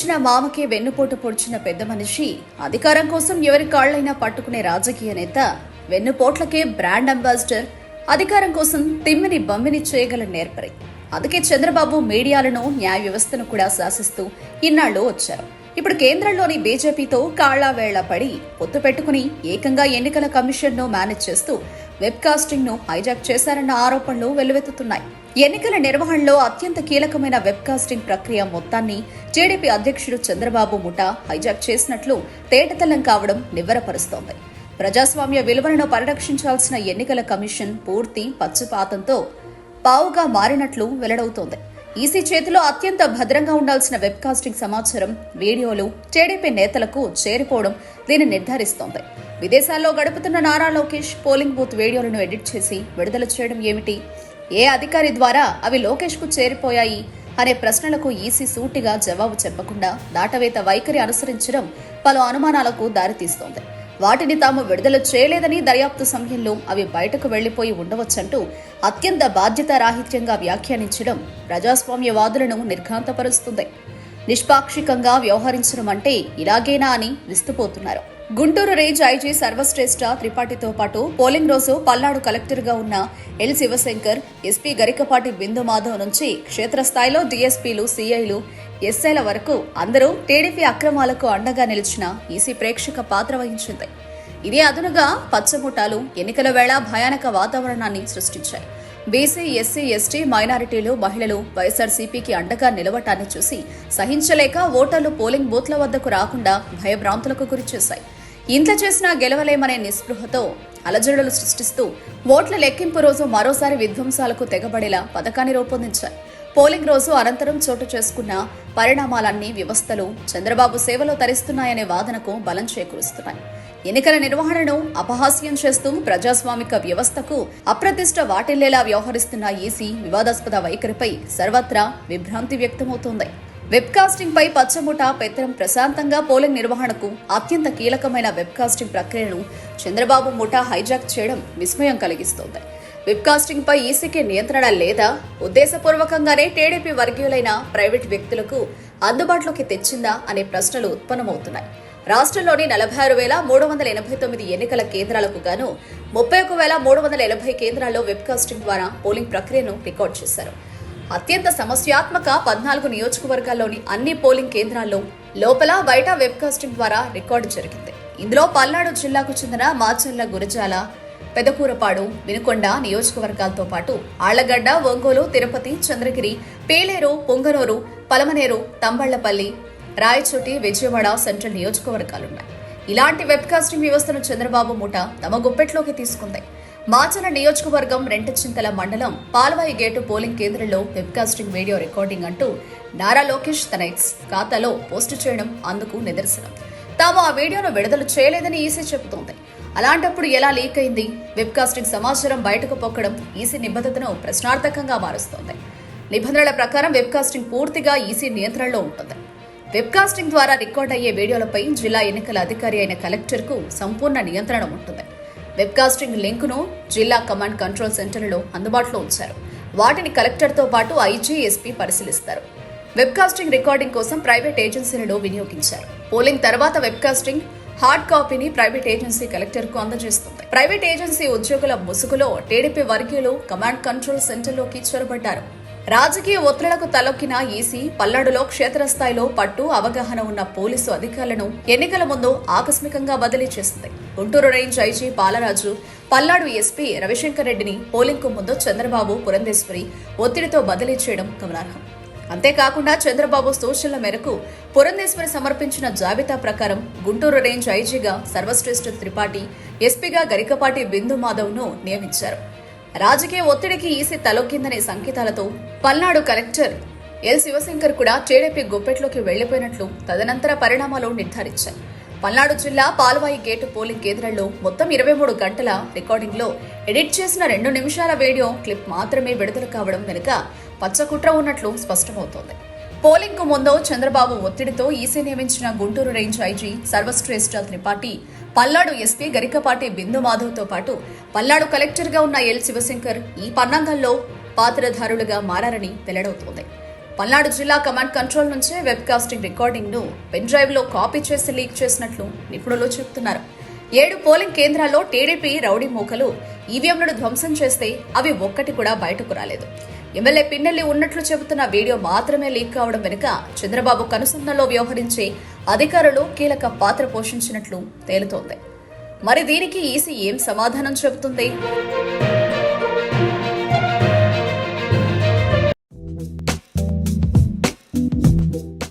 వచ్చిన మామకే వెన్నుపోటు పొడిచిన పెద్ద మనిషి, అధికారం కోసం ఎవరి కాళ్లైనా పట్టుకునే రాజకీయ నేత, వెన్నుపోట్లకే బ్రాండ్ అంబాసిడర్, అధికారం కోసం తిమ్మిని బమ్మిని చేయగల నేర్పరి. అందుకే చంద్రబాబు మీడియాలను, న్యాయ వ్యవస్థను కూడా శాసిస్తూ ఇన్నాళ్లు వచ్చారు. ఇప్పుడు కేంద్రంలోని బీజేపీతో కాళ్లావేళ్లా పడి పొత్తు పెట్టుకుని ఏకంగా ఎన్నికల కమిషన్ను మేనేజ్ చేస్తూ వెబ్ కాస్టింగ్ ను హైజాక్ చేశారన్న ఆరోపణలు వెల్లువెత్తుతున్నాయి. ఎన్నికల నిర్వహణలో అత్యంత కీలకమైన వెబ్ కాస్టింగ్ ప్రక్రియ మొత్తాన్ని టీడీపీ అధ్యక్షుడు చంద్రబాబు ముఠా హైజాక్ చేసినట్లు తేటతెల్లం కావడం నివ్వెరపరుస్తోంది. ప్రజాస్వామ్య విలువలను పరిరక్షించాల్సిన ఎన్నికల కమిషన్ పూర్తి పక్షపాతంతో పావుగా మారినట్లు వెల్లడవుతోంది. ఈసీ చేతిలో అత్యంత భద్రంగా ఉండాల్సిన వెబ్ కాస్టింగ్ సమాచారం, వీడియోలు టీడీపీ నేతలకు చేరిపోవడం దీన్ని నిర్ధారిస్తోంది. విదేశాల్లో గడుపుతున్న నారా లోకేష్ పోలింగ్ బూత్ వీడియోలను ఎడిట్ చేసి విడుదల చేయడం ఏమిటి? ఏ అధికారి ద్వారా అవి లోకేష్ కు చేరిపోయాయి అనే ప్రశ్నలకు ఈసీ సూటిగా జవాబు చెప్పకుండా దాటవేత వైఖరి అనుసరించడం పలు అనుమానాలకు దారితీస్తోంది. వాటిని తాము విడుదల చేయలేదని, దర్యాప్తు సమయంలో అవి బయటకు వెళ్లిపోయి ఉండవచ్చంటూ అత్యంత బాధ్యతారాహిత్యంగా వ్యాఖ్యానించడం ప్రజాస్వామ్యవాదులను నిర్ఘాంతపరుస్తుంది. నిష్పాక్షికంగా వ్యవహరించడం అంటే ఇలాగేనా అని విస్తుపోతున్నారు. గుంటూరు రేంజ్ ఐజీ సర్వశ్రేష్ఠ త్రిపాఠితో పాటు పోలింగ్ రోజు పల్నాడు కలెక్టర్గా ఉన్న ఎల్ శివశంకర్, ఎస్పీ గరికపాటి బిందు మాధవ్ నుంచి క్షేత్రస్థాయిలో డీఎస్పీలు, సీఐలు, ఎస్ఐల వరకు అందరూ టీడీపీ అక్రమాలకు అండగా నిలిచిన ఈసీ ప్రేక్షక పాత్ర వహించింది. ఇదే అదునుగా పచ్చముఠాలు ఎన్నికల వేళ భయానక వాతావరణాన్ని సృష్టించాయి. బీసీ, ఎస్సీ, ఎస్టీ, మైనారిటీలు, మహిళలు వైఎస్ఆర్సీపీకి అండగా నిలవటాన్ని చూసి సహించలేక ఓటర్లు పోలింగ్ బూత్ల వద్దకు రాకుండా భయభ్రాంతులకు గురిచేశాయి. ఇంత చేసినా గెలవలేమనే నిస్పృహతో అలజడులు సృష్టిస్తూ ఓట్ల లెక్కింపు రోజు మరోసారి విధ్వంసాలకు తెగబడేలా పథకాన్ని రూపొందించాయి. పోలింగ్ రోజు అనంతరం చోటు చేసుకున్న పరిణామాలన్నీ వ్యవస్థలు చంద్రబాబు సేవలో తరిస్తున్నాయనే వాదనకు బలం చేకూరుస్తున్నాయి. ఎన్నికల నిర్వహణను అపహాస్యం చేస్తూ ప్రజాస్వామిక వ్యవస్థకు అప్రతిష్ట వాటిల్లేలా వ్యవహరిస్తున్న ఈసీ వివాదాస్పద వైఖరిపై సర్వత్రా విభ్రాంతి వ్యక్తమవుతోంది. వెబ్కాస్టింగ్ పై పచ్చముఠ పెత్తనం ప్రశాంతంగా పోలింగ్ నిర్వహణకు అత్యంత కీలకమైన వెబ్కాస్టింగ్ ప్రక్రియను చంద్రబాబు ముఠా హైజాక్ చేయడం విస్మయం కలిగిస్తోంది. వెబ్కాస్టింగ్ పై ఈసీకి నియంత్రణ లేదా? ఉద్దేశపూర్వకంగానే టీడీపీ వర్గీయులైన ప్రైవేట్ వ్యక్తులకు అందుబాటులోకి తెచ్చిందా అనే ప్రశ్నలు ఉత్పన్నమవుతున్నాయి. రాష్ట్రంలోని 46,389 ఎన్నికల కేంద్రాలకు గాను 31,380 కేంద్రాల్లో వెబ్కాస్టింగ్ ద్వారా పోలింగ్ ప్రక్రియను రికార్డు చేశారు. అత్యంత సమస్యాత్మక 14 నియోజకవర్గాల్లోని అన్ని పోలింగ్ కేంద్రాల్లో లోపల బయట వెబ్కాస్టింగ్ ద్వారా రికార్డు జరిగింది. ఇందులో పల్నాడు జిల్లాకు చెందిన మాచర్ల, గురజాల, పెదకూరపాడు, వినుకొండ నియోజకవర్గాలతో పాటు ఆళ్లగడ్డ, ఒంగోలు, తిరుపతి, చంద్రగిరి, పీలేరు, పొంగనూరు, పలమనేరు, తంబళ్లపల్లి, రాయచోటి, విజయవాడ సెంట్రల్ నియోజకవర్గాలున్నాయి. ఇలాంటి వెబ్కాస్టింగ్ వ్యవస్థను చంద్రబాబు ముఠా తమ గుప్పెట్లోకి తీసుకుంది. మాచర్ల నియోజకవర్గం రెంటచింతల మండలం పాల్వాయి గేటు పోలింగ్ కేంద్రంలో వెబ్కాస్టింగ్ వీడియో రికార్డింగ్ అంటూ నారా లోకేష్ తన ఎక్స్ ఖాతాలో పోస్టు చేయడం అందుకు నిదర్శనం. తాము ఆ వీడియోను విడుదల చేయలేదని ఈసీ చెబుతోంది. అలాంటప్పుడు ఎలా లీక్ అయింది? వెబ్కాస్టింగ్ సమాచారం బయటకు పొక్కడం ఈసీ నిబద్ధతను ప్రశ్నార్థకంగా మారుస్తోంది. నిబంధనల ప్రకారం వెబ్కాస్టింగ్ పూర్తిగా ఈసీ నియంత్రణలో ఉంటుంది. వెబ్కాస్టింగ్ ద్వారా రికార్డ్ అయ్యే వీడియోలపై జిల్లా ఎన్నికల అధికారి అయిన కలెక్టర్కు సంపూర్ణ నియంత్రణ ఉంటుంది. వెబ్కాస్టింగ్ లింకును జిల్లా కమాండ్ కంట్రోల్ సెంటర్లలో అందుబాటులో ఉంచారు. వాటిని కలెక్టర్తో పాటు ఐజీ, ఎస్పీ పరిశీలిస్తారు. వెబ్కాస్టింగ్ రికార్డింగ్ కోసం ప్రైవేట్ ఏజెన్సీలను వినియోగించారు. పోలింగ్ తర్వాత వెబ్కాస్టింగ్ హార్డ్ కాపీని ప్రైవేట్ ఏజెన్సీ కలెక్టర్కు అందజేస్తుంది. ప్రైవేట్ ఏజెన్సీ ఉద్యోగుల ముసుగులో టీడీపీ వర్గీయులు కమాండ్ కంట్రోల్ సెంటర్లోకి చొరబడ్డారు. రాజకీయ ఒత్తిళ్లకు తలొక్కిన ఈసీ పల్నాడులో క్షేత్రస్థాయిలో పట్టు, అవగాహన ఉన్న పోలీసు అధికారులను ఎన్నికల ముందు ఆకస్మికంగా బదిలీ చేసింది. Guntur range IG Palaraju, Palnadu SP Ravishankar రెడ్డిని పోలింగ్ కు ముందు చంద్రబాబు, పురంధేశ్వరి ఒత్తిడితో బదిలీ చేయడం గమనార్హం. అంతేకాకుండా చంద్రబాబు సూచనల మేరకు పురంధేశ్వరి సమర్పించిన జాబితా ప్రకారం గుంటూరు రేంజ్ ఐజీగా సర్వశ్రేష్ఠ త్రిపాఠి, ఎస్పీగా గరికపాటి బిందు మాధవ్ ను నియమించారు. రాజకీయ ఒత్తిడికి ఈసీ తలొక్కిందనే సంకేతాలతో పల్నాడు కలెక్టర్ ఎల్ శివశంకర్ కూడా టీడీపీ గుప్పెట్లోకి వెళ్లిపోయినట్లు తదనంతర పరిణామాలు నిర్ధారించాయి. పల్నాడు జిల్లా పాల్వాయి గేటు పోలింగ్ కేంద్రంలో మొత్తం 23 గంటల రికార్డింగ్లో ఎడిట్ చేసిన 2 నిమిషాల వీడియో క్లిప్ మాత్రమే విడుదల కావడం వెనుక పచ్చకుట్ర ఉన్నట్లు స్పష్టమవుతోంది. పోలింగ్ కు ముందు చంద్రబాబు ఒత్తిడితో ఈసీ నియమించిన Guntur range IG Sarvashreshtha Tripathi, Palnadu SP Garikapati Bindu మాధవ్తో పాటు పల్నాడు కలెక్టర్గా ఉన్న ఎల్ శివశంకర్ ఈ పన్నాంగంలో పాత్రధారులుగా మారారని వెల్లడవుతోంది. పల్నాడు జిల్లా కమాండ్ కంట్రోల్ నుంచే వెబ్ కాస్టింగ్ రికార్డింగ్ ను పెన్ డ్రైవ్ లో కాపీ చేసి లీక్ చేసినట్లు నిపుణులు చెబుతున్నారు. 7 పోలింగ్ కేంద్రాల్లో టీడీపీ రౌడీ మూకలు ఈవీఎంలను ధ్వంసం చేస్తే అవి ఒక్కటి కూడా బయటకు రాలేదు. ఎమ్మెల్యే పిన్నెల్లి ఉన్నట్లు చెబుతున్న వీడియో మాత్రమే లీక్ కావడం వెనుక చంద్రబాబు కనుసన్నలో వ్యవహరించే అధికారులు కీలక పాత్ర పోషించినట్లు తేలుతోంది. మరి దీనికి ఈసీ ఏం సమాధానం చెబుతుంది?